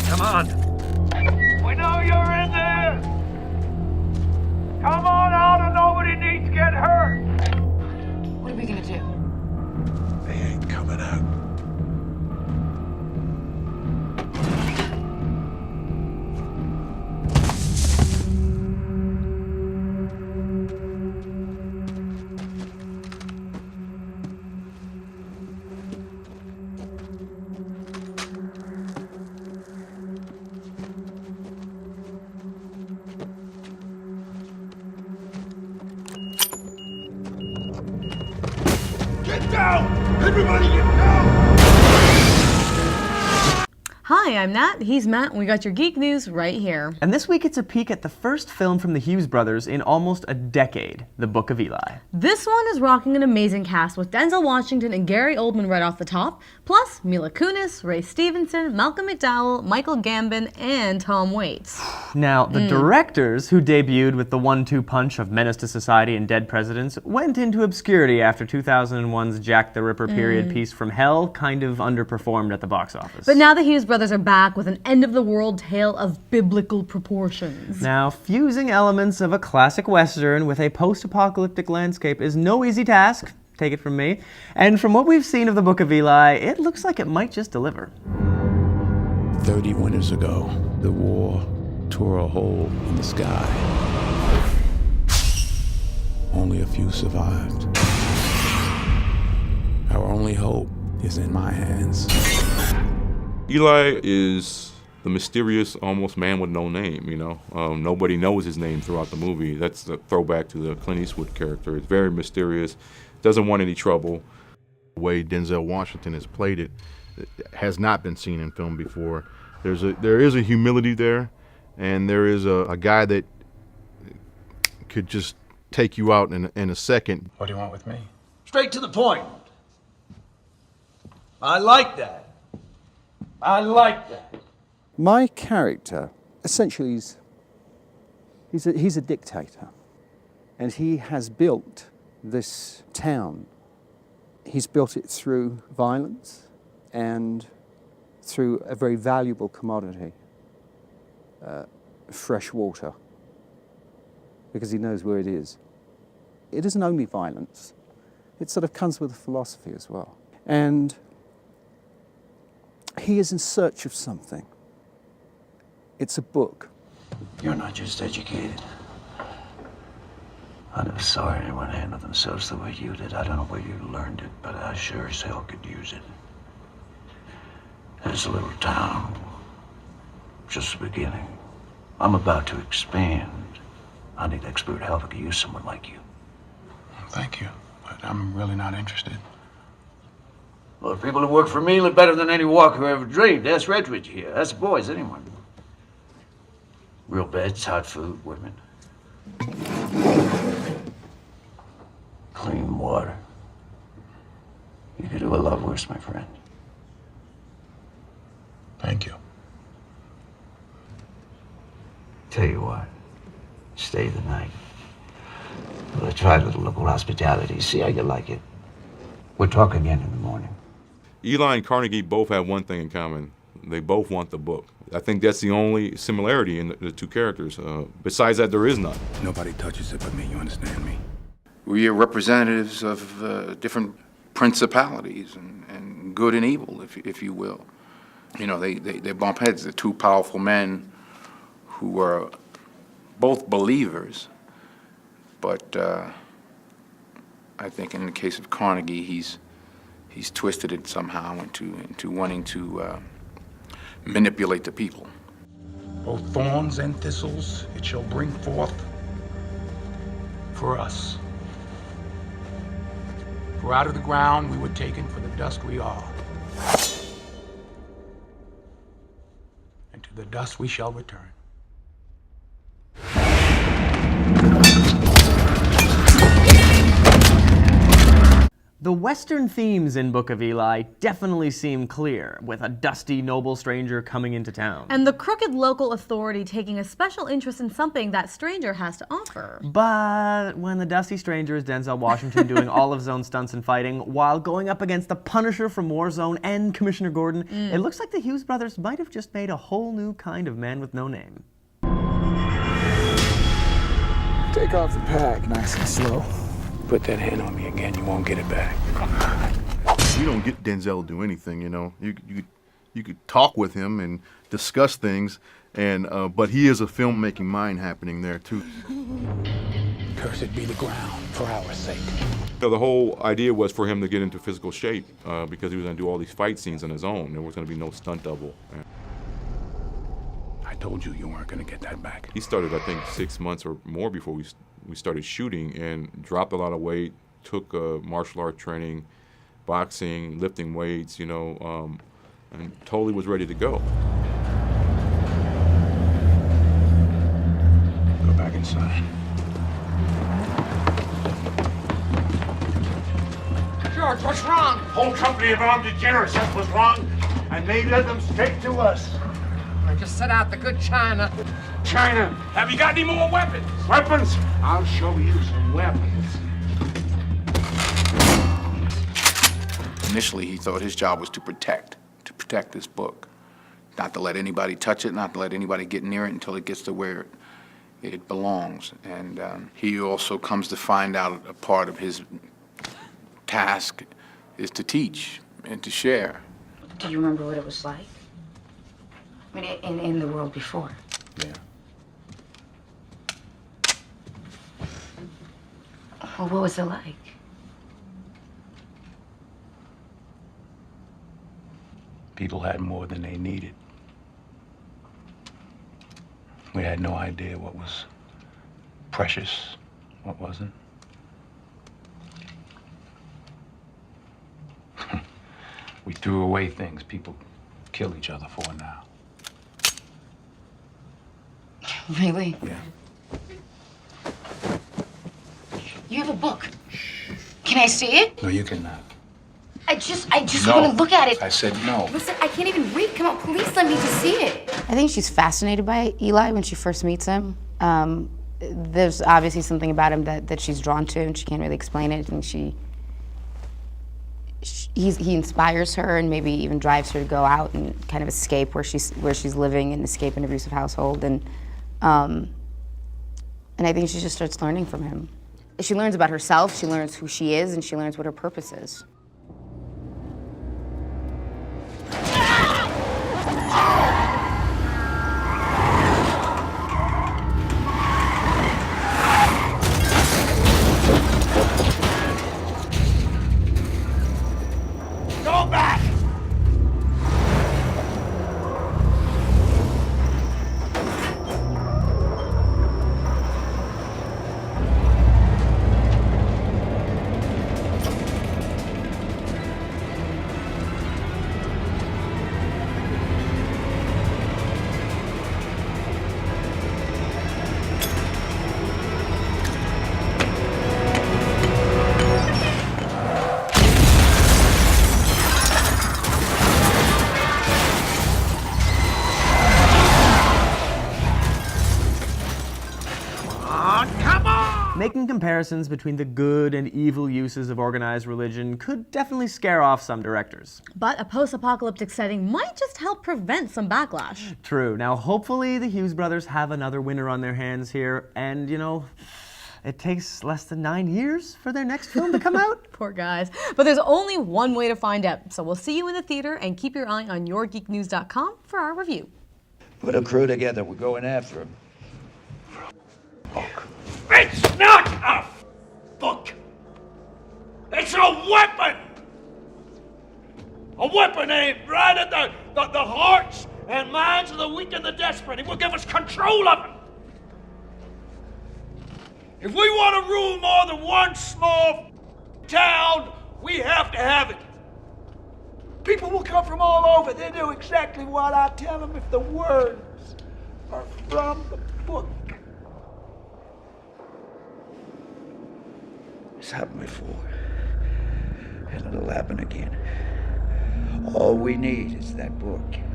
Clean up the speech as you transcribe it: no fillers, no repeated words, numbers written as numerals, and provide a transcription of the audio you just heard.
Come on. We know you're in there. Come on out and nobody needs to get hurt. What are we gonna do? They ain't coming out. Get down! Everybody get down! Hi, I'm Nat. He's Matt, and we got your geek news right here. And this week it's a peek at the first film from the Hughes brothers in almost a decade, The Book of Eli. This one is rocking an amazing cast with Denzel Washington and Gary Oldman right off the top, plus Mila Kunis, Ray Stevenson, Malcolm McDowell, Michael Gambon, and Tom Waits. Now, the directors, who debuted with the 1-2 punch of Menace to Society and Dead Presidents, went into obscurity after 2001's Jack the Ripper period piece From Hell kind of underperformed at the box office. But now the Hughes brothers are back with an end-of-the-world tale of biblical proportions. Now, fusing elements of a classic Western with a post-apocalyptic landscape is no easy task, take it from me. And from what we've seen of the Book of Eli, it looks like it might just deliver. 30 winters ago, the war tore a hole in the sky. Only a few survived. Our only hope is in my hands. Eli is the mysterious, almost man with no name, you know. Nobody knows his name throughout the movie. That's the throwback to the Clint Eastwood character. It's very mysterious, doesn't want any trouble. The way Denzel Washington has played it has not been seen in film before. There is a humility there, and there is a guy that could just take you out in a second. What do you want with me? Straight to the point. I like that. I like that. My character, essentially, he's a dictator, and he has built this town. He's built it through violence and through a very valuable commodity, fresh water, because he knows where it is. It isn't only violence, it sort of comes with a philosophy as well. And he is in search of something. It's a book. You're not just educated. I never saw anyone handle themselves the way you did. I don't know where you learned it, but I sure as hell could use it. This little town, just the beginning. I'm about to expand. I need expert help. I could use someone like you. Thank you, but I'm really not interested. Well, the people who work for me live better than any walker ever dreamed. That's Redridge here. That's the boys, anyone. Real beds, hot food, women. Clean water. You could do a lot worse, my friend. Thank you. Tell you what, stay the night. Well, try a little local hospitality. See how you like it. We'll talk again in the morning. Eli and Carnegie both have one thing in common. They both want the book. I think that's the only similarity in the two characters. Besides that, there is none. Nobody touches it but me, you understand me? We are representatives of different principalities and good and evil, if you will. You know, they bump heads. The two powerful men who were both believers, but I think in the case of Carnegie, he's twisted it somehow into wanting to manipulate the people. Both thorns and thistles it shall bring forth for us. For out of the ground we were taken, for the dust we are. And to the dust we shall return. The The Western themes in Book of Eli definitely seem clear, with a dusty noble stranger coming into town. And the crooked local authority taking a special interest in something that stranger has to offer. But when the dusty stranger is Denzel Washington doing all of his own stunts and fighting while going up against the Punisher from Warzone and Commissioner Gordon, it looks like the Hughes brothers might have just made a whole new kind of man with no name. Take off the pack, nice and slow. Put that hand on me again, you won't get it back. You don't get Denzel to do anything, you know. You could talk with him and discuss things, and but he is a filmmaking mind happening there too. Cursed be the ground for our sake. So the whole idea was for him to get into physical shape because he was going to do all these fight scenes on his own. There was going to be no stunt double. I told you weren't going to get that back. He started, I think, 6 months or more before we started shooting, and dropped a lot of weight, took martial art training, boxing, lifting weights, you know, and totally was ready to go. Go back inside. George, what's wrong? Whole company of armed degenerates, that's what's wrong. And they led them straight to us. Just set out the good China. China, have you got any more weapons? Weapons? I'll show you some weapons. Initially, he thought his job was to protect this book. Not to let anybody touch it, not to let anybody get near it until it gets to where it belongs. And he also comes to find out a part of his task is to teach and to share. Do you remember what it was like? I mean, in the world before. Yeah. Well, what was it like? People had more than they needed. We had no idea what was precious, what wasn't. We threw away things people kill each other for now. Really? Yeah. You have a book. Can I see it? No, you cannot. I just No. want to look at it. I said no. Listen, I can't even read. Come on, please let me just see it. I think she's fascinated by Eli when she first meets him. There's obviously something about him that she's drawn to, and she can't really explain it. And he inspires her, and maybe even drives her to go out and kind of escape where she's living and escape an abusive household. And I think she just starts learning from him. She learns about herself, she learns who she is, and she learns what her purpose is. Go back! Making comparisons between the good and evil uses of organized religion could definitely scare off some directors. But a post-apocalyptic setting might just help prevent some backlash. True. Now, hopefully the Hughes brothers have another winner on their hands here, and, you know, it takes less than 9 years for their next film to come out. Poor guys. But there's only one way to find out. So we'll see you in the theater, and keep your eye on yourgeeknews.com for our review. Put a crew together. We're going after him. It's not a book. It's a weapon. A weapon aimed right at the hearts and minds of the weak and the desperate. It will give us control of it. If we want to rule more than one small town, we have to have it. People will come from all over. They do exactly what I tell them if the words are from the book. It's happened before. and it'll happen again. All we need is that book.